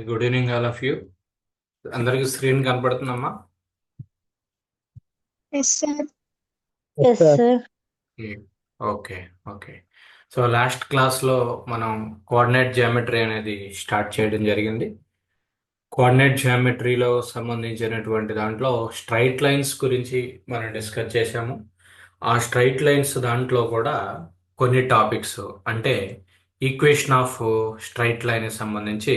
Good evening all of you. అందరికి screen కనపడుతుందమ్మా? Yes sir. Yes sir. Okay okay. So last క్లాస్లో మనం coordinate geometry అనేది start చేయడం జరిగింది. కోఆర్డినేట్ జియోమెట్రీలో సంబంధించినటువంటి దాంట్లో స్ట్రైట్ లైన్స్ గురించి మనం డిస్కస్ చేసాము. ఆ స్ట్రైట్ లైన్స్ దాంట్లో కూడా కొన్ని టాపిక్స్ అంటే ఈక్వేషన్ ఆఫ్ స్ట్రైట్ లైన్ సంబంధించి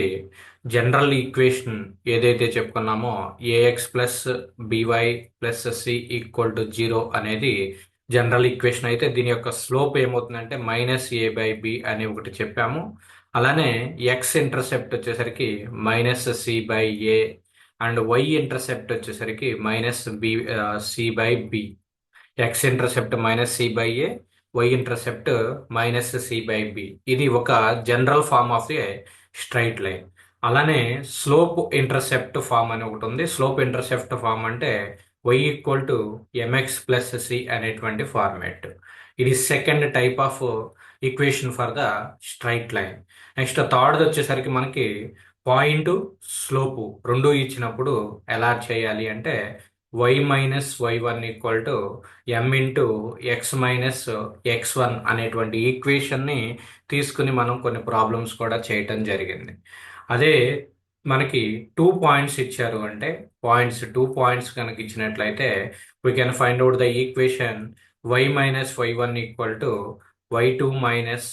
జనరల్ ఈక్వేషన్ ఏదైతే చెప్పుకున్నామో ax plus by plus c equal to zero అనేది జనరల్ ఈక్వేషన్ అయితే దీని యొక్క స్లోప్ ఏమవుతుందంటే మైనస్ ఏ బై బి అని ఒకటి చెప్పాము. అలానే ఎక్స్ ఇంటర్సెప్ట్ వచ్చేసరికి minus c by a and y intercept వచ్చేసరికి minus b c by b. X intercept minus c by a, y intercept minus c by b. ఇది ఒక general form of a straight line. అలానే slope intercept form అని ఒకటి ఉంది. Slope intercept form అంటే y equal to mx plus c అనేటువంటి format. ఇది second type of equation for the straight line. Next third వచ్చేసరికి మనకి పాయింట్ స్లోపు రెండు ఇచ్చినప్పుడు ఎలా చేయాలి అంటే y minus y one equal to m into x minus x one అనేటువంటి ఈక్వేషన్ని తీసుకుని మనం కొన్ని ప్రాబ్లమ్స్ కూడా చేయటం జరిగింది. అదే మనకి 2 పాయింట్స్ ఇచ్చారు అంటే టూ పాయింట్స్ కనుక ఇచ్చినట్లయితే we can find out the equation y minus y one equal to y two minus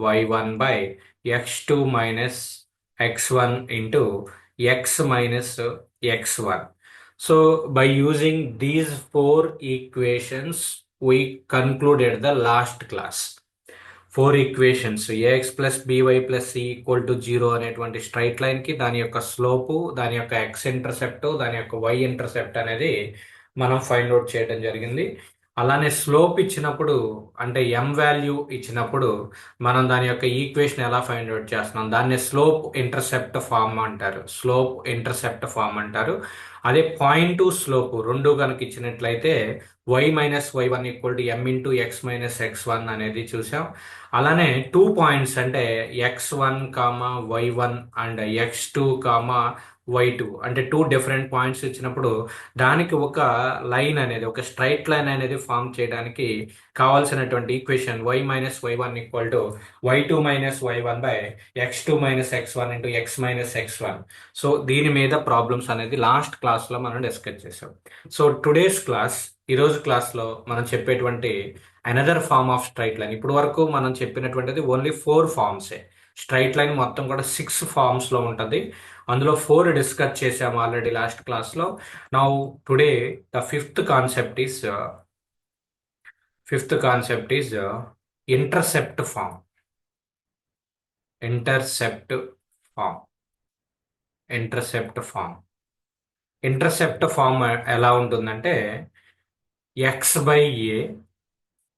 y one by x two minus x one into x minus x one. So by using these four equations, we concluded the last class. For equations a x plus by plus c equal to zero అనేటువంటి straight లైన్కి దాని యొక్క slope, దాని యొక్క X intercept, దాని యొక్క Y intercept అనేది మనం ఫైండ్ అవుట్ చేయడం జరిగింది. అలానే స్లోప్ ఇచ్చినప్పుడు అంటే ఎం వాల్యూ ఇచ్చినప్పుడు మనం దాని యొక్క ఈక్వేషన్ ఎలా ఫైండ్ అవుట్ చేస్తున్నాం, దాన్ని స్లోప్ ఇంటర్సెప్ట్ ఫార్మ్ అంటారు. స్లోప్ ఇంటర్సెప్ట్ ఫార్మ్ అంటారు. అదే పాయింట్ టు స్లోప్ రెండు కనుక ఇచ్చినట్లయితే y minus y one equal to m into x minus x one అనేది చూసాం. అలానే 2 పాయింట్స్ అంటే x one comma y one and x two comma y two అంటే 2 డిఫరెంట్ పాయింట్స్ ఇచ్చినప్పుడు దానికి ఒక లైన్ అనేది, ఒక స్ట్రైట్ లైన్ అనేది ఫామ్ చేయడానికి కావాల్సినటువంటి equation y minus y one equal to y two minus y one by x two minus x one into x minus x one. So దీని మీద ప్రాబ్లమ్స్ అనేది లాస్ట్ క్లాస్లో మనం డిస్కస్ చేసాం. సో టుడేస్ క్లాస్, ఈరోజు క్లాస్లో మనం చెప్పేటువంటి another form of straight line. ఇప్పుడు వరకు మనం చెప్పినటువంటిది ఓన్లీ 4 ఫార్మ్సే. స్ట్రైట్ లైన్ మొత్తం కూడా 6 ఫార్మ్స్లో ఉంటుంది. అందులో 4 డిస్కస్ చేసాము ఆల్రెడీ లాస్ట్ క్లాస్లో. Now today the fifth concept is intercept form. Intercept form intercept form intercept form ఎలా ఉంటుందంటే x by a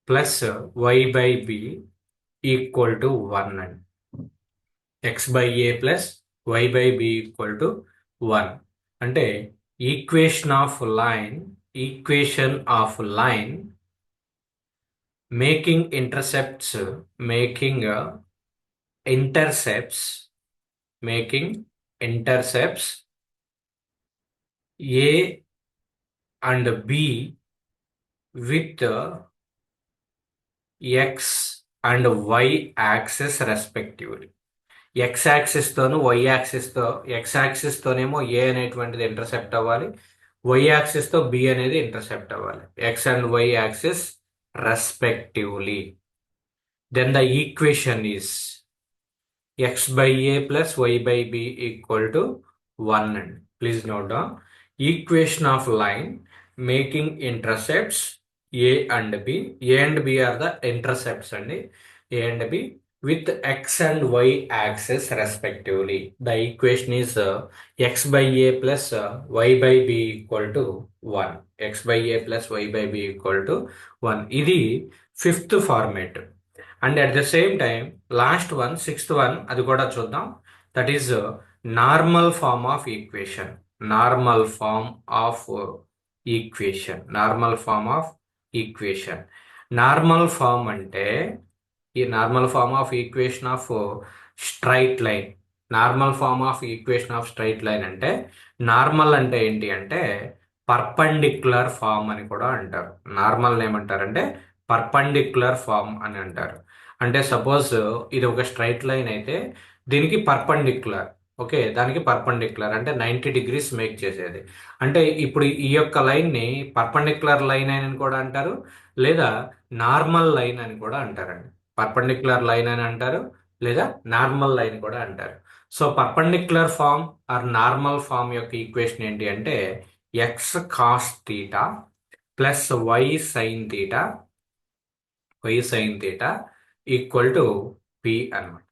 plus y by b equal to 1 అండి. X by a plus y by b equal to 1 అంటే equation of line making intercepts a and b with x and y axes respectively. X యాక్సిస్తోను y యాక్సిస్తో, x యాక్సిస్తోనేమో a అనేటువంటిది intercept అవ్వాలి, why యాక్సిస్తో b అనేది intercept అవ్వాలి. X and y axis respectively. Then the equation is x by a plus y by b equal to 1 అండి. Please note down equation of line making intercepts a and b. A and b are the intercepts అండి. A and b with x and y axis respectively. The equation is x by a plus y by b equal to 1. x by a plus y by b equal to 1. ఇది 5th format. And at the same time last one 6th one అది కూడా చూద్దాం. That is normal form of equation. Normal form of equation. Normal form అంటే ఈ normal form of equation of straight line. Normal form of equation of straight line అంటే normal అంటే ఏంటి అంటే perpendicular form అని కూడా అంటారు. నార్మల్ ఏమంటారంటే పర్పెండిక్యులర్ ఫామ్ అని అంటారు. అంటే సపోజ్ ఇది ఒక స్ట్రైట్ లైన్ అయితే దీనికి పర్పెండిక్యులర్, ఓకే, దానికి పర్పెండిక్యులర్ అంటే 90 డిగ్రీస్ మేక్ చేసేది. అంటే ఇప్పుడు ఈ యొక్క లైన్ ని పర్పెండిక్యులర్ లైన్ అని కూడా అంటారు, లేదా నార్మల్ లైన్ అని కూడా అంటారండి. పర్పెండిక్యులర్ లైన్ అని అంటారు, లేదా నార్మల్ లైన్ కూడా అంటారు. So perpendicular form or normal form యొక్క ఈక్వేషన్ ఏంటి అంటే x cos theta plus y sine theta equal to p అన్నమాట.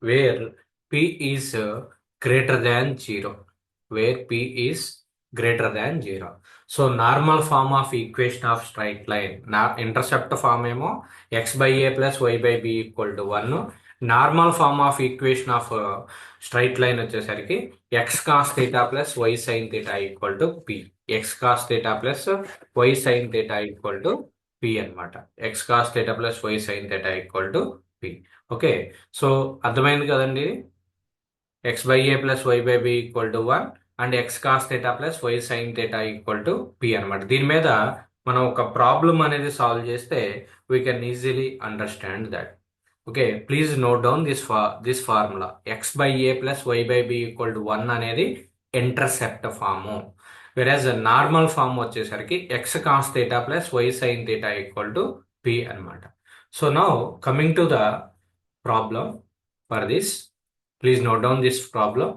Where p is greater than zero, where p is greater than zero. So normal form of equation of straight line, నా intercept form ఏమో x by a plus y by b equal to 1. Normal form of equation of straight line వచ్చేసరికి x cos theta plus y sine theta equal to p. X cos theta plus y sine theta equal to p అనమాట. X cos theta plus y sine theta equal to p. Okay, so అర్థమైంది కదండి. X by a plus y by b equal to 1 and x cos theta plus y sine theta equal to p అనమాట. దీని మీద మనం ఒక problem అనేది solve చేస్తే we can easily understand that. Okay, please note down this formula. X by a plus y by b equal to 1 అనేది intercept form, whereas normal form వచ్చేసరికి x cos theta plus y sine theta equal to p అనమాట. So now coming to the problem for this, please note down this problem.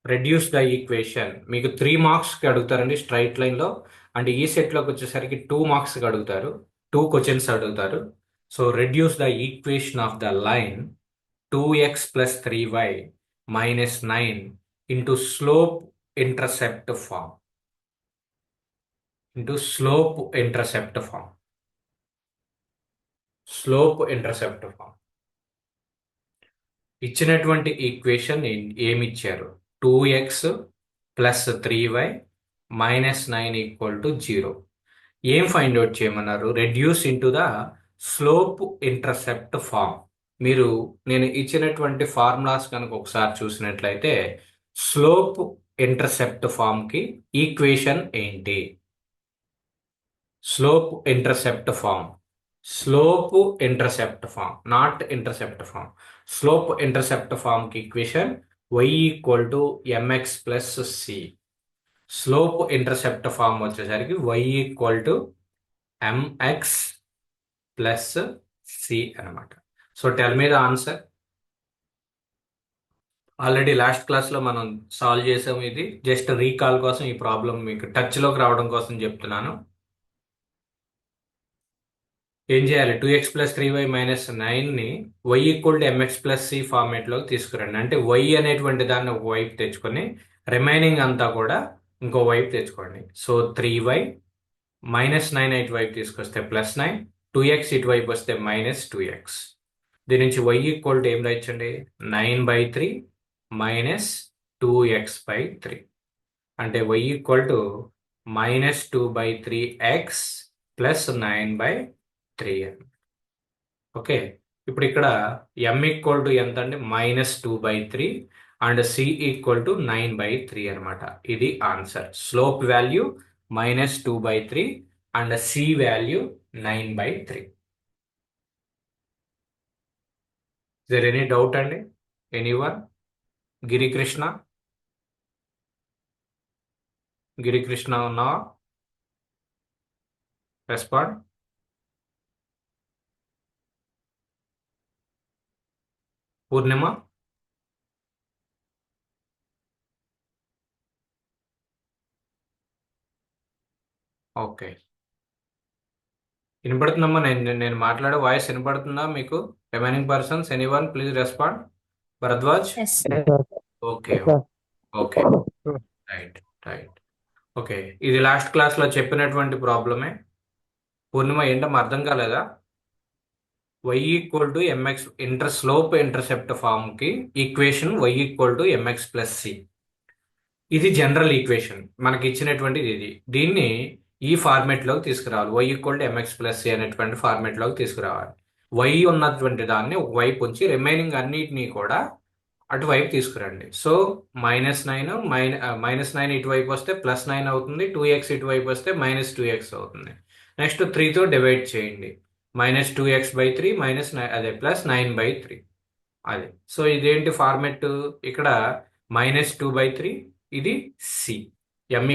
Reduce the equation. మీకు 3 మార్క్స్కి అడుగుతారండి straight లైన్లో, and ఈ సెట్లోకి వచ్చేసరికి 2 మార్క్స్కి అడుగుతారు, 2 క్వశ్చన్స్ అడుగుతారు. So reduce the equation of the line 2x plus 3y minus 9 into slope intercept form, slope intercept form. ఇచ్చినటువంటి ఈక్వేషన్ ఏమిచ్చారు? 2x plus 3y minus 9 equal to 0. ఏం ఫైండ్ అవుట్ చేయమన్నారు? Reduce into the slope intercept form. మీరు నేను ఇచ్చినటువంటి formulas కనుక ఒకసారి చూసినట్లయితే స్లోప్ ఇంటర్సెప్ట్ ఫామ్కి ఈక్వేషన్ ఏంటి? Slope intercept form, not intercept form. Slope intercept ఫామ్కి equation y equal to mx plus c. Slope intercept form వచ్చేసరికి y equal to mx plus c అనమాట. So tell me the answer. Already last క్లాస్లో మనం solve చేసాము. ఇది just recall కోసం, ఈ problem మీకు టచ్లోకి రావడం కోసం చెప్తున్నాను. ఏం చేయాలి? 2x ప్లస్ 3y మైనస్ 9ని y equal to mx plus c ఫార్మేట్లోకి తీసుకురండి. అంటే y అనేటువంటి దాన్ని ఒక వైపు తెచ్చుకొని రిమైనింగ్ అంతా కూడా ఇంకో వైపు తెచ్చుకోండి. సో 3y మైనస్ 9 ఇటువైపు తీసుకొస్తే ప్లస్ 9, 2x ఇటువైపు వస్తే మైనస్ 2x. దీని నుంచి y ఈక్వల్ టు ఏం రాయొచ్చండి? 9/3 మైనస్ 2x/3. అంటే y equal to minus 2/3x plus 9/3. Okay, ఇప్పుడు ఇక్కడ m ఈక్వల్ టు ఎంత అండి? Minus 2/3 and c equal to 9/3 అనమాట. ఇది answer. Slope value minus 2/3 and c value 9/3. Is there any doubt అండి? Anyone? Girikrishna ఉన్నావా? రెస్పాండ్. పూర్ణిమ? ఓకే, వినపడుతుందమ్మా? నేను మాట్లాడే వాయిస్ వినపడుతుందా మీకు? Remaining persons anyone please respond. Bharadwaj? Okay okay, right right. Okay, ఇది లాస్ట్ క్లాస్లో చెప్పినటువంటి ప్రాబ్లమే. పూర్ణిమ ఏంటమ్మా అర్థం కాలేదా? y equal to mx slope intercept ఫామ్కి equation y equal to mx plus c. ఇది జనరల్ ఈక్వేషన్ మనకి ఇచ్చినటువంటిది. ఇది దీన్ని ఈ ఫార్మేట్లోకి తీసుకురావాలి. y equal to mx plus c అనేటువంటి ఫార్మేట్లోకి తీసుకురావాలి. వై ఉన్నటువంటి దాన్ని ఒకవైపు ఉంచి రిమైనింగ్ అన్నిటినీ కూడా అటువైపు తీసుకురండి. సో -9 -9 ఇటువైపు వస్తే +9 అవుతుంది, 2x ఇటువైపు వస్తే -2x అవుతుంది. నెక్స్ట్ 3తో డివైడ్ చేయండి. -2x/3 అదే +9/3 అది. సో ఇదేంటి ఫార్మెట్? ఇక్కడ -2/3, ఇది సి. m =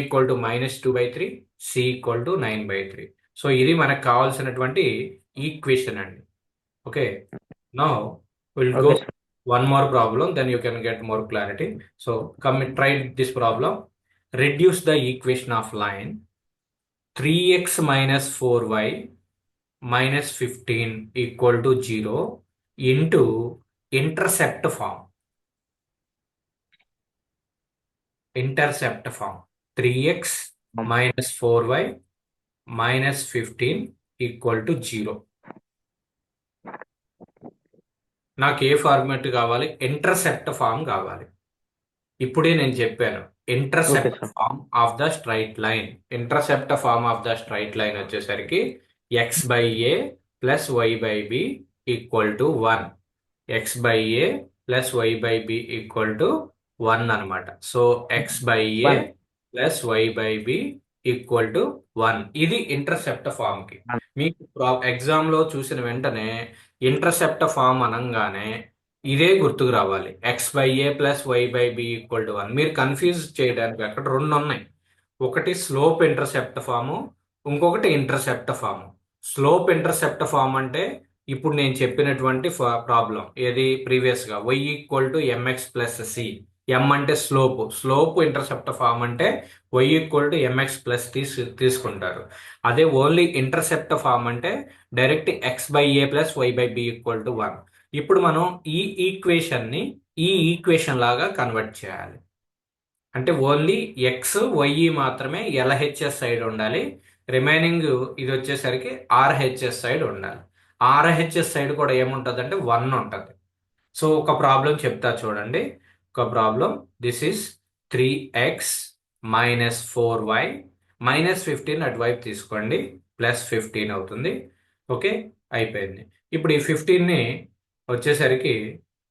-2/3, C = 9/3. సో ఇది మనకు కావాల్సినటువంటి ఈక్వేషన్ అండి. Okay, now will go Okay, sir. one more problem, then you can get more clarity. So come try this problem. Reduce the equation of line 3x minus 4y minus 15 equal to 0 into intercept form. Intercept form 3x minus 4y minus 15 equal to 0. నాకు ఏ format కావాలి? Intercept form కావాలి. ఇప్పుడే నేను చెప్పాను, Okay, intercept sir. Form of the straight line. Intercept form of the straight line వచ్చేసరికి x/a plus y/b equal to 1. x/a plus y/b equal to 1 అనమాట. So x/a 1. Plus y/b equal to 1. ఇది intercept form కి. మీకు exam లో చూసిన వెంటనే intercept form అనగానే ఇదే గుర్తుకు రావాలి, x/a plus y/b equal to 1. మీరు కన్ఫ్యూజ్ చేయడానికి అక్కడ రెండు ఉన్నాయి. ఒకటి స్లోప్ ఇంటర్సెప్ట్ ఫాము, ఇంకొకటి intercept form. Slope intercept form అంటే ఇప్పుడు నేను చెప్పినటువంటి ప్రాబ్లం ఏది ప్రీవియస్ గా y = mx plus c. m అంటే స్లోప్ ఇంటర్సెప్ట్ ఫామ్ అంటే y = mx ప్లస్ తీసుకుంటారు. అదే ఓన్లీ ఇంటర్సెప్ట్ ఫామ్ అంటే direct x/a plus y/b equal to 1. ఇప్పుడు మనం ఈ ఈక్వేషన్ ని ఈ ఈక్వేషన్ లాగా కన్వర్ట్ చేయాలి. అంటే ఓన్లీ ఎక్స్ వై మాత్రమే ఎల్హెచ్ఎస్ సైడ్ ఉండాలి, రిమైనింగ్ ఇది వచ్చేసరికి ఆర్హెచ్ఎస్ సైడ్ ఉండాలి. ఆర్హెచ్ఎస్ సైడ్ కూడా ఏముంటుంది అంటే 1 ఉంటుంది. సో ఒక ప్రాబ్లం చెప్తా చూడండి. ఒక problem, this is 3x minus 4y minus 15 అటువైపు తీసుకోండి, +15 అవుతుంది. ఓకే, అయిపోయింది. ఇప్పుడు ఈ 15ని వచ్చేసరికి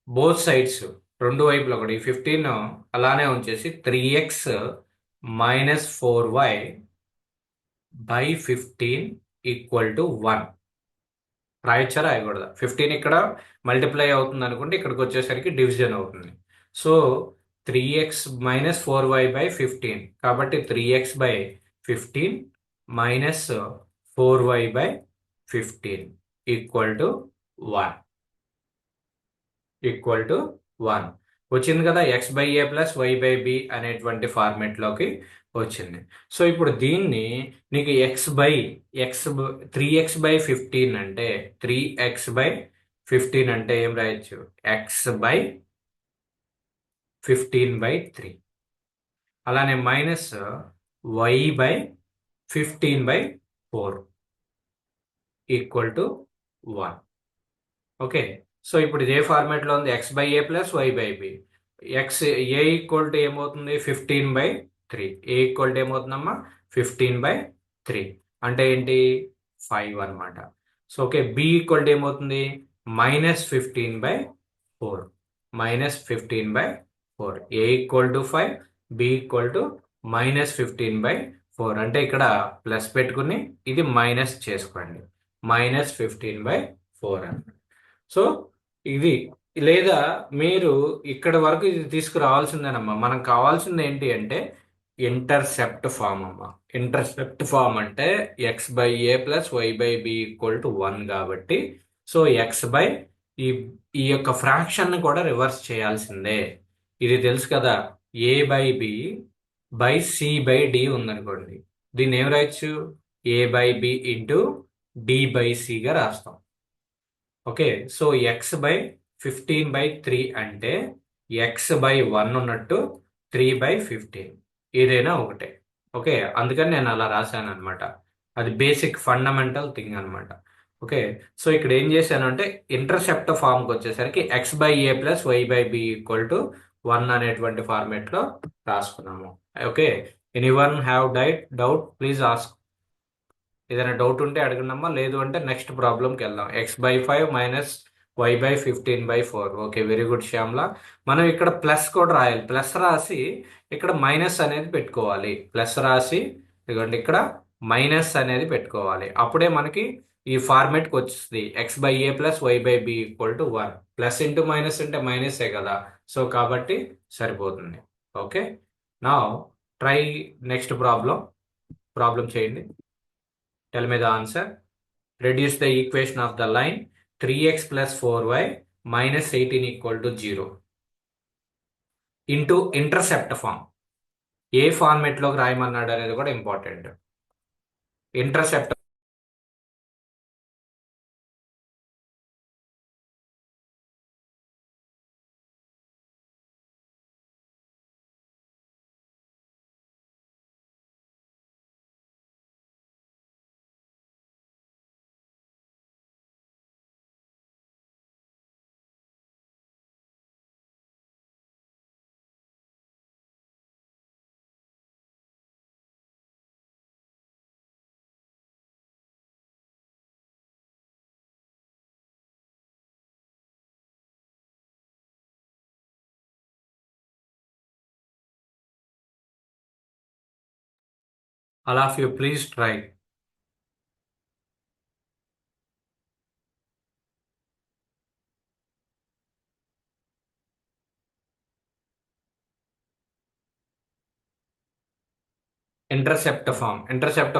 బోత్ సైడ్స్ రెండు వైపులా కూడా ఈ 15 అలానే ఉంచేసి 3x minus 4y by 15 equal to 1 రాయొచ్చా రాయకూడదా? 15 ఇక్కడ మల్టిప్లై అవుతుంది అనుకుంటే ఇక్కడికి వచ్చేసరికి డివిజన్ అవుతుంది. So 3x minus 4y by 15, కాబట్టి 3x by 15 minus 4y by 15 equal to 1. Equal to 1 వచ్చింది కదా, x/a ప్లస్ y/b అనేటువంటి ఫార్మెట్లోకి వచ్చింది. సో ఇప్పుడు దీన్ని నీకు x 3x/15 అంటే 3x/15 అంటే ఏం రాయొచ్చు? x/15/3. అలానే minus y/15/4 equal to 1. Okay, so ఇప్పుడు ఇదే ఫార్మాట్లో ఉంది, x/a plus y/b. a equal to ఏమవుతుంది? 15/3. a equal to ఏమవుతుందమ్మా? 15/3 అంటే ఏంటి? 5 అనమాట. So okay, b equal to ఏమవుతుంది? -15/4. -15/4. a equal to 5, b equal to -15/4. అంటే ఇక్కడ ప్లస్ పెట్టుకుని ఇది మైనస్ చేసుకోండి, -15/4 అన్నమాట. సో ఇది, లేదా మీరు ఇక్కడ వరకు ఇది తీసుకురావాల్సిందేనమ్మా. మనకు కావాల్సింది ఏంటి అంటే ఇంటర్సెప్ట్ ఫామ్ అమ్మా. ఇంటర్సెప్ట్ ఫామ్ అంటే x/a plus y/b equal to 1 కాబట్టి, సో ఈ ఈ యొక్క ఫ్రాక్షన్ ని కూడా రివర్స్ చేయాల్సిందే. ఇది తెలుసు కదా, a/b బై c/d ఉందనుకోండి, దీన్ని ఏం రాయొచ్చు? a/b ఇంటూ d/c గా రాస్తాం. ఓకే, సో x/15/3 అంటే x/1 ఉన్నట్టు 3/15 ఏదైనా ఒకటే. ఓకే, అందుకని నేను అలా రాశాను అనమాట. అది బేసిక్ ఫండమెంటల్ థింగ్ అనమాట. ఓకే, సో ఇక్కడ ఏం చేశాను అంటే ఇంటర్సెప్ట్ ఫామ్కి వచ్చేసరికి x/a plus y/b equal to 1 అనేటువంటి ఫార్మేట్లో రాసుకున్నాము. Okay, anyone have doubt? Please ask. ఏదైనా డౌట్ ఉంటే అడగండమ్మా, లేదు అంటే నెక్స్ట్ ప్రాబ్లంకి వెళ్దాం. x/5 minus y/15/4. Okay, very good Shyamala. మనం ఇక్కడ ప్లస్ కూడా రాయాలి. ప్లస్ రాసి ఇక్కడ మైనస్ అనేది పెట్టుకోవాలి. ప్లస్ రాసి ఇదిగోండి ఇక్కడ మైనస్ అనేది పెట్టుకోవాలి. అప్పుడే మనకి ఈ ఫార్మేట్కి వచ్చేస్తుంది. x/a plus y/b equal to 1. Plus into minus అంటే మైనసే కదా, సో కాబట్టి సరిపోతుంది. ఓకే, నా ట్రై నెక్స్ట్ ప్రాబ్లం చేయండి. Tell me the answer. Reduce the equation of the line 3x plus 4y minus 18 equal to 0 into intercept form. ఏ ఫార్మేట్లోకి రాయమన్నాడు అనేది కూడా important. Intercept all of you please try. Intercept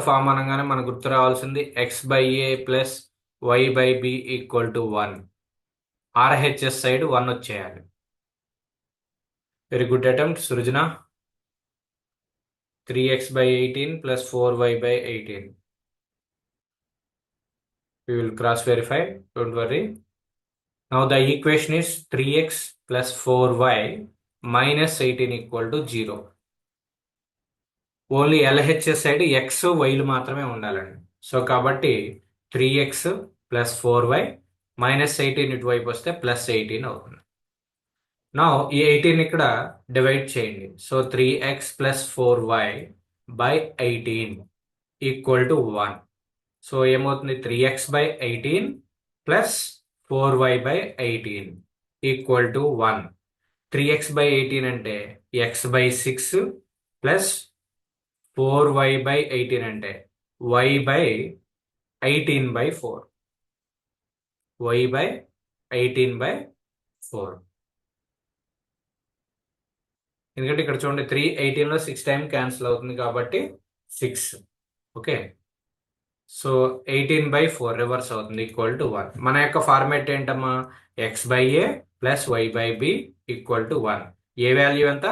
form అనగానే మనకు గుర్తు రావాల్సింది x/a plus y/b equal to 1. RHS side 1 వచ్చేయాలి. Very good attempt Srujana. 3x/18 plus 4y/18. We will cross verify, don't worry. Now the equation is 3x plus 4y minus 18 equal to 0. Only LHS side x వైలు మాత్రమే ఉండాలండి. So కాబట్టి 3x plus 4y minus 18 ఇటువైపు వస్తే plus 18 అవుతుంది. నా ఈ 18 ఇక్కడ డివైడ్ చేయండి. So 3x plus 4y by 18 equal to 1. So ఏమవుతుంది, 3x/18 plus 4y/18 equal to 1. 3x/18 అంటే x/6 ప్లస్ 4y/18 అంటే y/18/4. y/18/4. ఎందుకంటే ఇక్కడ చూడండి 3/18లో 6 టైం క్యాన్సిల్ అవుతుంది కాబట్టి 6. ఓకే, సో 18/4 రివర్స్ అవుతుంది ఈక్వల్ టు 1. మన యొక్క ఫార్మేట్ ఏంటమ్మా, x/a plus y/b equal to 1. A value ఎంత,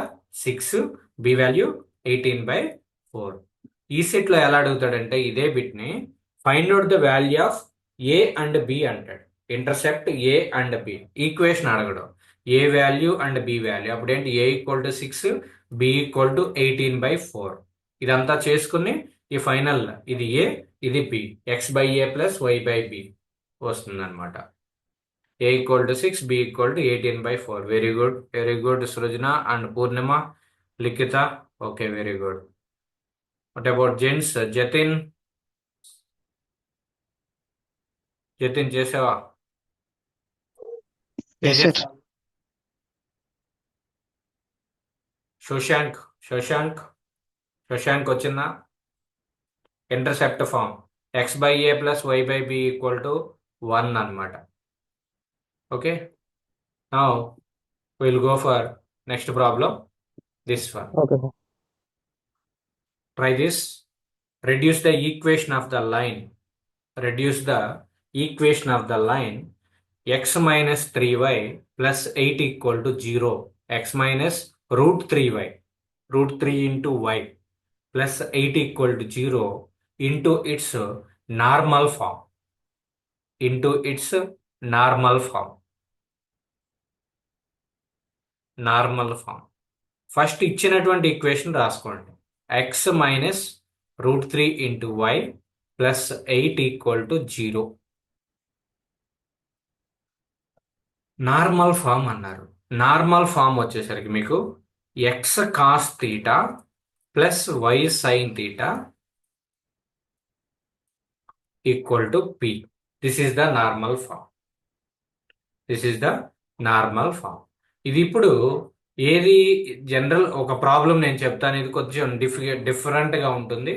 6. B value 18/4. ఈ సెట్లో ఎలా అడుగుతాడంటే ఇదే బిట్ని find out the value of a and b అంటాడు. Intercept a and b equation అడగడం. A value and b value, అప్పుడు ఏంటి, a equal to 6, b equal to 18/4. ఇదంతా చేసుకుని ఈ ఫైనల్ ఇది ఏ ఇది బి, x/a ప్లస్ y/b వస్తుంది అనమాట. A equal to 6, b equal to 18/4. Very good Srujana and Purnima, Likhitha. Okay, very good. What about gents? Jatin చేసావా? Yes, sir. శశాంక్ వచ్చిందా? Intercept form x/a plus y/b equal to 1 అనమాట. Okay, now will go for next problem, this one. Okay, sir. Try this. Reduce the equation of the line x minus 3y plus 8 equal to 0. X minus root 3y, root 3 into y plus 8 equal to 0 into its normal form. First ఇచ్చినటువంటి equation రాసుకోండి. x minus root 3 into y plus 8 equal to 0. Normal form అన్నారు. Normal form వచ్చేసరికి మీకు x cos theta plus y sine theta equal to p. This is the normal form. This is the normal form. ఇది ఇప్పుడు ఏది general ఒక problem నేను చెప్తాను, ఇది కొంచెం డిఫరెంట్గా ఉంటుంది.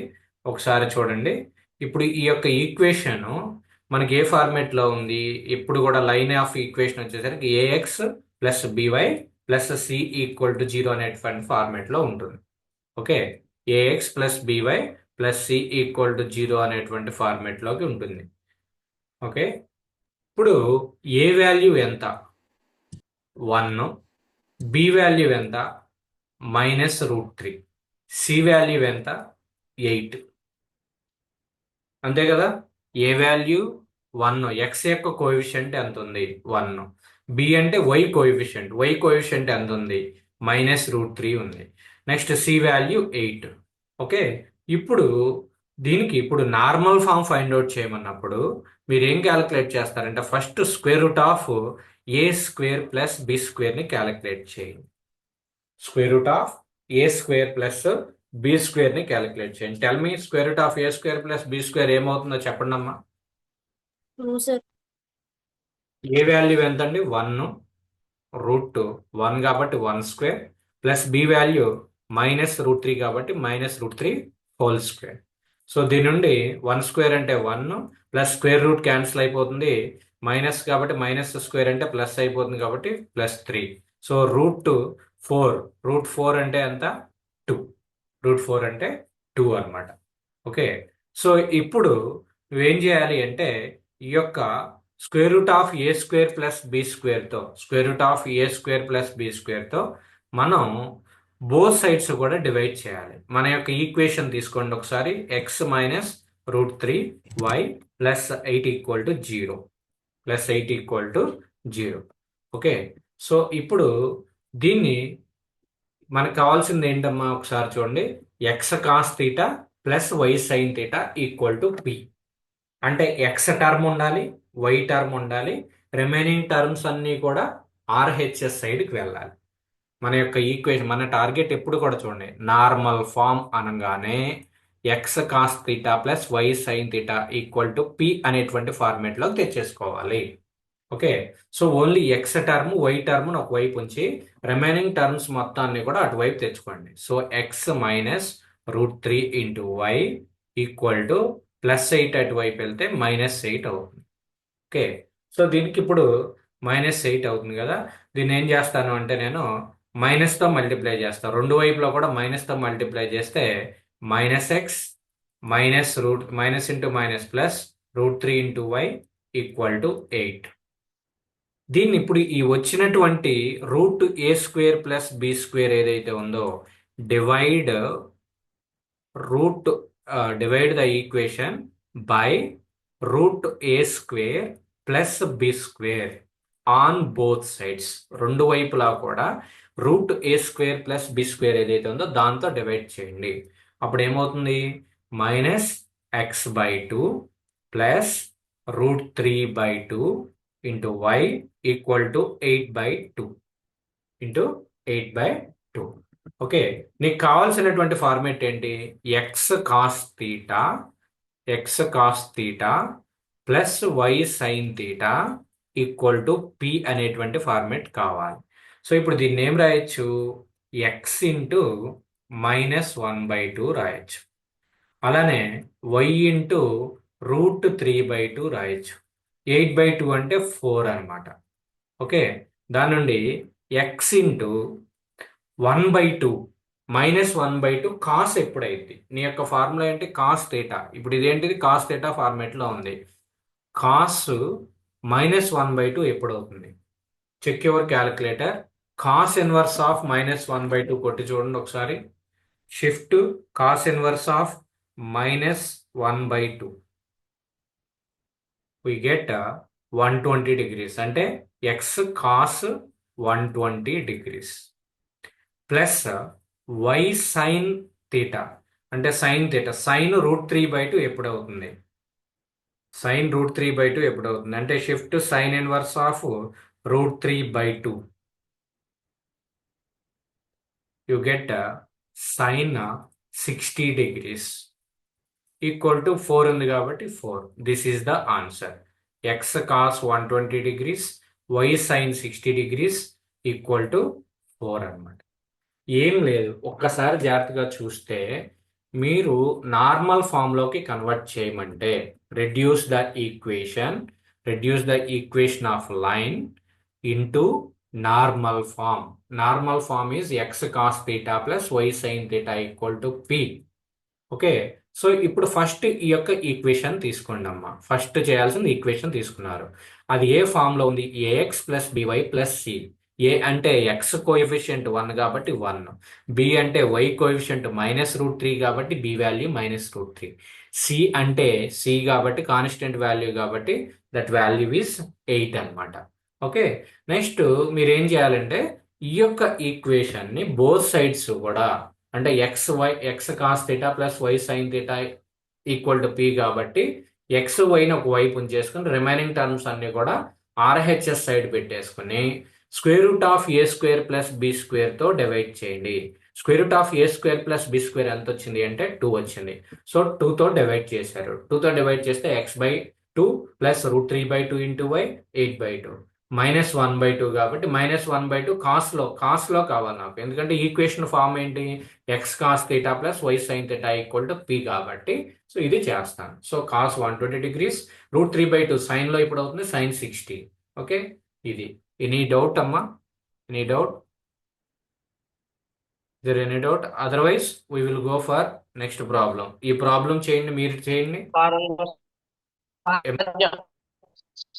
ఒకసారి చూడండి. ఇప్పుడు ఈ యొక్క ఈక్వేషన్ మనకి ఏ ఫార్మేట్లో ఉంది? ఇప్పుడు కూడా లైన్ ఆఫ్ ఈక్వేషన్ వచ్చేసరికి a x plus by plus c equal to zero అనేటువంటి ఫార్మేట్లో ఉంటుంది. Okay, a x plus by plus c equal to zero అనేటువంటి ఫార్మేట్లోకి ఉంటుంది. ఓకే, ఇప్పుడు ఏ వాల్యూ ఎంత? 1. బి వాల్యూ ఎంత? -√3. సి వాల్యూ ఎంత? 8. అంతే కదా. ఏ వాల్యూ 1, ఎక్స్ యొక్క కోఎఫిషియంట్ ఎంత ఉంది? 1. బి అంటే వై కోఎఫిషియంట్ ఎంత ఉంది? -√3 ఉంది. Next C value 8. ఓకే, ఇప్పుడు దీనికి ఇప్పుడు నార్మల్ ఫామ్ ఫైండ్ అవుట్ చేయమన్నప్పుడు మీరు ఏం క్యాలిక్యులేట్ చేస్తారంటే first square root of a square plus B square ని క్యాలిక్యులేట్ చేయండి. Square root of a square plus B square ని క్యాలిక్యులేట్ చేయండి. Tell me, square root of a square plus B square ఏమవుతుందో చెప్పండి అమ్మా. 2 సార్. ఏ value ఎంత అండి? 1. √1 కాబట్టి 1 స్క్వేర్ ప్లస్ బి వాల్యూ -√3 కాబట్టి -√3 హోల్ స్క్వేర్. సో దీని నుండి 1 స్క్వేర్ అంటే 1 ప్లస్ స్క్వేర్ రూట్ క్యాన్సిల్ అయిపోతుంది, మైనస్ కాబట్టి మైనస్ స్క్వేర్ అంటే ప్లస్ అయిపోతుంది కాబట్టి +3. సో √4 అంటే ఎంత? 2. √4 అంటే 2 అనమాట. ఓకే, సో ఇప్పుడు నువ్వేం చేయాలి అంటే ఈ యొక్క square root of a square plus b స్క్వేర్తో మనం బోత్ సైడ్స్ కూడా డివైడ్ చేయాలి. మన యొక్క ఈక్వేషన్ తీసుకోండి ఒకసారి. X -√3y plus 8 equal to 0. Okay, so ఇప్పుడు దీన్ని మనకు కావాల్సింది ఏంటమ్మా ఒకసారి చూడండి. X cos theta plus y sine theta equal to P. అంటే ఎక్స్ టర్మ్ ఉండాలి, వై టర్మ్ ఉండాలి, రిమైనింగ్ టర్మ్స్ అన్నీ కూడా ఆర్హెచ్ఎస్ సైడ్కి వెళ్ళాలి. మన యొక్క ఈక్వేషన్, మన టార్గెట్ ఎప్పుడు కూడా చూడండి, నార్మల్ ఫామ్ అనగానే x cos theta plus y sine theta equal to p అనేటువంటి ఫార్మేట్లో తెచ్చేసుకోవాలి. Okay, so only x term y term ఒకవైపు ఉంచి రిమైనింగ్ టర్మ్స్ మొత్తాన్ని కూడా అటువైపు తెచ్చుకోండి. So x -√3 into y equal to +8 అటువైపు వెళ్తే -8 అవుతుంది. ఓకే, సో దీనికి ఇప్పుడు -8 అవుతుంది కదా. దీన్ని ఏం చేస్తాను అంటే నేను మైనస్తో మల్టిప్లై చేస్తాను. రెండు వైపులో కూడా మైనస్తో మల్టిప్లై చేస్తే -x minus into minus plus √3 into y equal to 8. దీన్ని ఇప్పుడు ఈ వచ్చినటువంటి √a² ప్లస్ b² ఏదైతే ఉందో divide divide the equation by √a² plus b² on both sides. రెండు వైపులా కూడా √a² ప్లస్ b² ఏదైతే ఉందో దాంతో డివైడ్ చేయండి. అప్పుడు ఏమవుతుంది? -x/2 plus √3/2 into y equal to 8/2 into 8/2. Okay, నీకు కావాల్సినటువంటి ఫార్మేట్ ఏంటి? X cos theta plus y sine theta equal to p అనేటువంటి ఫార్మేట్ కావాలి. సో ఇప్పుడు దీన్ని ఏం రాయొచ్చు? ఎక్స్ ఇంటూ -1/2 రాయొచ్చు. అలానే వై ఇంటూ √3/2 రాయొచ్చు. 8/2 అంటే 4 అనమాట. ఓకే, దాని నుండి ఎక్స్ ఇంటూ 1/2 -1/2 కాస్ ఎప్పుడైంది? నీ యొక్క ఫార్ములా ఏంటి? Cos theta. ఇప్పుడు ఇదేంటిది? కాస్ తీటా ఫార్మేట్లో ఉంది. కాస్ -1/2 ఎప్పుడు అవుతుంది? Check your calculator. Cos inverse of -1/2 కొట్టి చూడండి ఒకసారి. Shift cos inverse of -1/2 we get 120 degrees అంటే x cos 120 degrees plus y sin theta అంటే sin theta. sin √3/2 ఎప్పుడు అవుతుంది? sin √3/2 ఎప్పుడు అవుతుంది అంటే shift sin inverse of √3/2 you get sin 60 degrees. Equal to 4 ఉంది కాబట్టి 4. This is the answer. X cos 120 degrees y sine 60 degrees equal to 4 అన్నమాట. ఏం లేదు, ఒక్కసారి జాగ్రత్తగా చూస్తే మీరు నార్మల్ ఫామ్లోకి కన్వర్ట్ చేయమంటే reduce the equation reduce the equation of line into normal form. Normal form is x cos theta plus y sine theta equal to p. Okay. So ఇప్పుడు ఫస్ట్ ఈ యొక్క ఈక్వేషన్ తీసుకోండి అమ్మా. ఫస్ట్ చేయాల్సింది equation తీసుకున్నారు. అది ఏ form లో ఉంది? Ax plus by plus c. A అంటే ఎక్స్ కోఎఫిషియంట్ 1 కాబట్టి 1. బి అంటే వై కోఎఫిషియంట్ -√3 కాబట్టి బి వాల్యూ -√3. సి అంటే సి కాబట్టి కాన్స్టెంట్ వాల్యూ కాబట్టి దట్ వాల్యూ ఈస్ 8 అన్నమాట. ఓకే. నెక్స్ట్ మీరు ఏం చేయాలంటే ఈ యొక్క ఈక్వేషన్ ని బోత్ సైడ్స్ కూడా, అంటే x cos theta plus y sine theta equal to p కాబట్టి ఎక్స్ వైని ఒక వైపు ఉంచేసుకుని రిమైనింగ్ టర్మ్స్ అన్ని కూడా ఆర్హెచ్ఎస్ సైడ్ పెట్టేసుకుని square root of a square plus B square తో డివైడ్ చేయండి. Square root of a square plus B square ఎంత వచ్చింది అంటే 2 వచ్చింది. సో 2 తో డివైడ్ చేశారు. 2 తో డివైడ్ చేస్తే x/2 ప్లస్ √3/2 ఇంటూ వై 8/2 -1/2 కాబట్టి -1/2 కాస్ లో కావాలి నాకు, ఎందుకంటే ఈక్వేషన్ ఫామ్ ఏంటి? X cos theta plus y sine theta equal to p కాబట్టి సో ఇది చేస్తాను. సో కాస్ 120 డిగ్రీస్ √3/2 సైన్ లో ఇప్పుడు అవుతుంది సైన్ 60. ఓకే. ఇది ఎనీ డౌట్ అమ్మా? Any doubt? Is any doubt? Otherwise we will go for next problem. ఈ problem చేయండి, మీరు చేయండి. సార్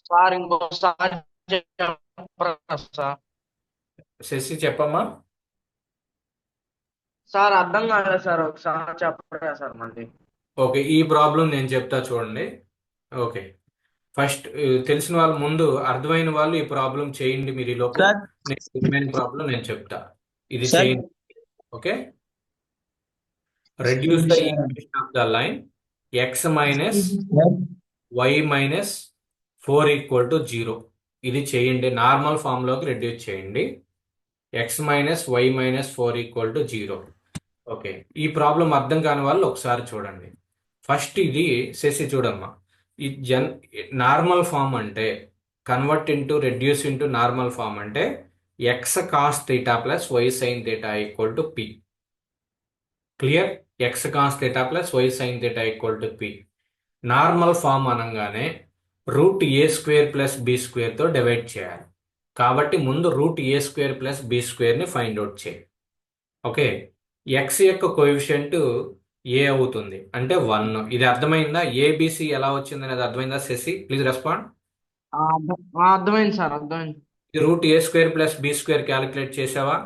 సార్ ఇంకోసారి చెప్పరా సార్? శశి చెప్పమ్మా. సార్ అర్థం కాలేదు సార్, ఒకసారి చెప్పరా సార్ మళ్ళీ? ఓకే, ఈ ప్రాబ్లం నేను చెప్తా చూడండి. ఓకే. ఫస్ట్ తెలిసిన వాళ్ళు, ముందు అర్థమైన వాళ్ళు ఈ ప్రాబ్లం చేయండి. మీరు ఈ లోపు సార్ రిమైన్ ప్రాబ్లం నేను చెప్తా. ఇది సార్ చేయండి. Okay. Reduce the equation of the line x minus y minus 4 equal to 0. ఇది చేయండి, నార్మల్ ఫామ్ లోకి రెడ్యూస్ చేయండి. X minus y minus 4 equal to 0. Okay. ఈ ప్రాబ్లం అర్థం కాని వాళ్ళు ఒకసారి చూడండి. ఫస్ట్ ఇది చేసి చూడమ్మా. ఈ నార్మల్ ఫామ్ అంటే convert into reduce into normal form అంటే x cos theta plus y sine theta equal to p. Clear? X cos theta plus y sine theta equal to p. Normal form అనగానే root ఏ square plus B square తో divide చేయాలి. కాబట్టి ముందు root ఏ square plus B square ని find out చేయి. Okay. X యొక్క coefficient a అవుతుంది అంటే 1. ఇది అర్థమైందా? ఏబిసి ఎలా వచ్చింది అనేది అర్థమైందా? Shashi please respond. అర్థమైంది సార్, అర్థమైంది. రూట్ ఏ square plus B square calculate చేసావా?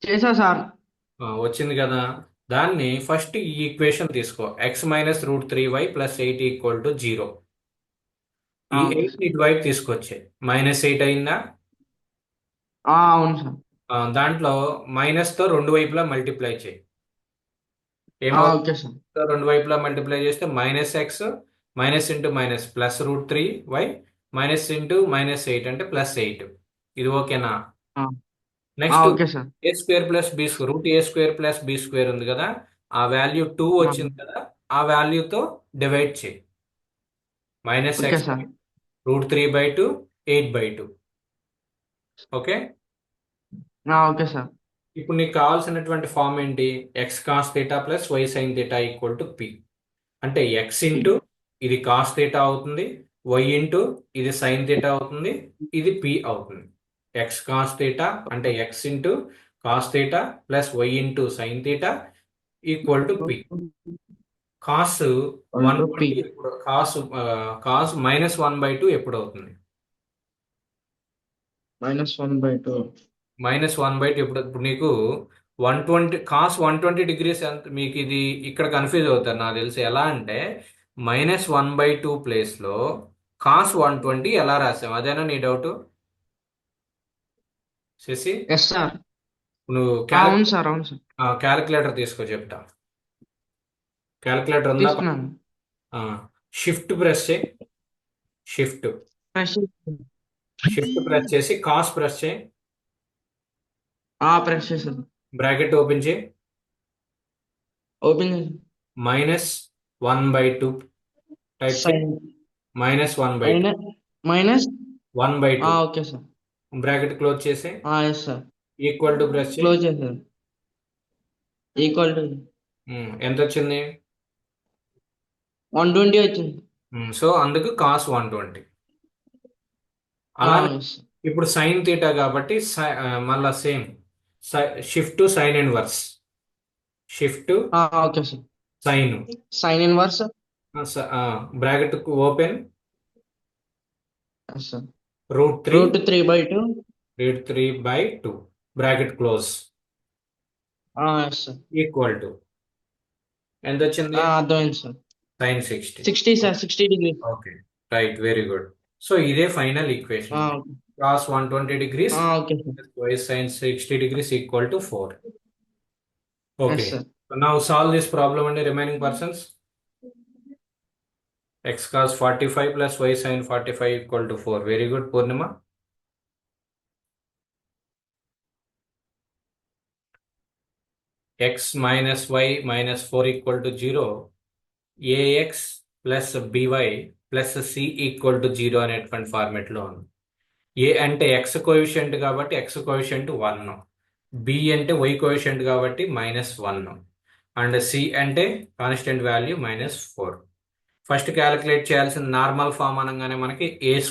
చేసా సార్. వచ్చింది కదా. దాన్ని ఫస్ట్ ఈ ఈక్వేషన్ తీసుకో. X minus √3y plus 8 equal to 0. ఈ ఓకే 8 సార్. ఇటువైపు తీసుకొచ్చే -8 అయిందా? అవును సార్. దాంట్లో మైనస్ తో రెండు వైపులా మల్టిప్లై చేయి. ఏమవుతుంది? Okay sir. రెండు వైపులా మల్టిప్లై చేస్తే -x minus into minus plus √3y minus into -8 అంటే +8. ఇది ఓకేనా? Next okay sir. A square plus B square, root A square plus B square ఉంది కదా, ఆ వాల్యూ 2 వచ్చింది కదా, ఆ వాల్యూతో డివైడ్ చేయి. Okay -x sir. √3/2 8/2. Okay. Okay sir. ఇప్పుడు నీకు కావాల్సినటువంటి ఫామ్ ఏంటి? X cos theta plus y sine theta equal to P. అంటే ఎక్స్ ఇంటూ ఇది కాస్ థీటా అవుతుంది, వై ఇంటూ ఇది సైన్ థీటా అవుతుంది, ఇది పి అవుతుంది. ఎక్స్ కాస్ థీటా అంటే x into cos theta plus y into sine theta equal to p. Cos 120 ఎప్పుడు, cos -1/2 ఎప్పుడు అవుతుంది? -1/2. -1/2 ఎప్పుడు? ఇప్పుడు నీకు 120 కాస్ 120 డిగ్రీస్ ఎంత మీకు? ఇది ఇక్కడ కన్ఫ్యూజ్ అవుతారు నాకు తెలిసి. ఎలా అంటే -1/2 ప్లేస్ లో కాస్ 120 ఎలా రాసాం? అదేనా నీ డౌట్ శశి? Yes sir. నువ్వు అవును సార్, అవును సార్. క్యాలిక్యులేటర్ తీసుకో చెప్తా. క్యాలిక్యులేటర్ ఉందా? తీసుకున్నాను. షిఫ్ట్ ప్రెస్ చేయి. షిఫ్ట్ ప్రెస్ షిఫ్ట్ ప్రెస్ చేసి కాస్ ప్రెస్ చేయి. ప్రెస్ చేశాను. బ్రాకెట్ ఓపెన్ చేయి. ఓపెన్ మైనస్ 1/2 టైప్ చేయి. Sine -1/2 minus 1/2 okay sir. Bracket close చేసి yes sir. Equal to press చేయి. క్లోజ్ చేశారు. ఈక్వల్ టు ఎంత వచ్చింది? 120 వచ్చింది. సో అందుకు కాస్ 120. అలానే yes. ఇప్పుడు సైన్ థీటా కాబట్టి మళ్ళా same shift to sine inverse, shift to okay sir. Sine sine inverse bracket open sir. √3 √3/2 √3/2 bracket close yes sir. Equal to ఎంత వచ్చింది? అర్థమైంది sir. Sine 60. 60 sir. 60 degree. Okay, right, very good. So ఇదే final equation. Cos 120 degrees okay sir. y sin 60 degrees equal to 4. Okay. Yes sir. So now solve this problem and the remaining persons. X cos 45 plus y sin 45 equal to 4. Very good, Purnima. X minus y minus 4 equal to 0. AX plus BY plus C equal to 0 అనేటువంటి format లో ఉంది. ఏ అంటే x coefficient కాబట్టి X coefficient 1, B అంటే why coefficient కాబట్టి -1, and C అంటే constant value -4. First calculate చేయాల్సిన normal form అనగానే మనకి a²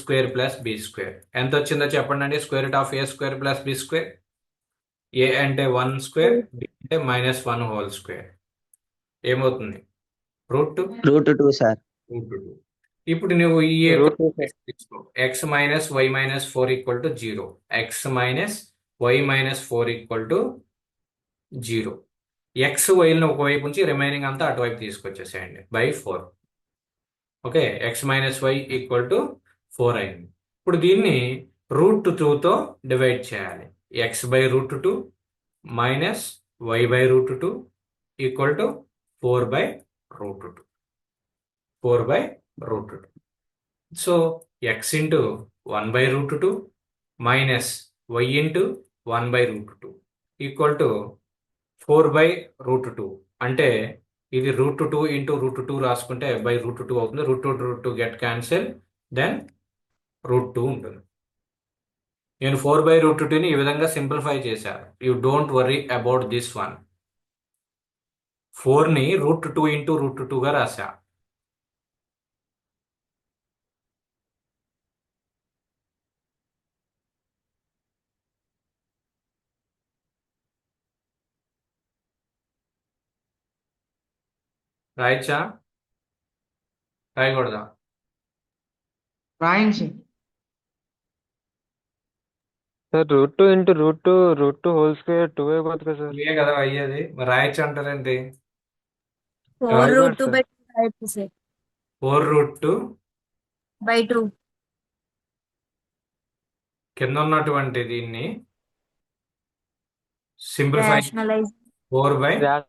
+ b². ఎంత వచ్చిందో చెప్పండి అండి. √a² + b². ఏ అంటే 1², బి అంటే -1² ఏమవుతుంది? √2 సార్. √2. ఇప్పుడు నువ్వు ఈ తీసుకో. x - y - 4 = 0. x - y - 4 = 0. x వైల్ని ఒకవైపు నుంచి రిమైనింగ్ అంతా అటువైపు తీసుకొచ్చేసేయండి బై 4. ఓకే, x - y = 4 అయింది. ఇప్పుడు దీన్ని √2తో డివైడ్ చేయాలి. x/√2 minus y/√2 = 4/√2. 4/√2. So x into 1/√2 minus y into 1/√2 equal to 4/√2. అంటే ఇది √2 into √2 రాసుకుంటే /√2 అవుతుంది. √2 గెట్ క్యాన్సిల్, దెన్ √2 ఉంటుంది. నేను 4/√2ని ఈ విధంగా సింప్లిఫై చేశాను. You don't worry about this one. 4ని √2 into √2గా రాశా. రాయచ్చా? రాయకూడదా? రాయండి సార్. సార్ √2 × √2 హోల్ స్క్వేర్ 2 అయిపోతుంది కదా సార్. ఇవే కదా అయ్యేది. మరి రాయొచ్చు అంటారేంటి? 4√2/2 సార్. 4√2 2 కింద ఉన్నటువంటి దీన్ని సింప్లిఫై rationalize 4/2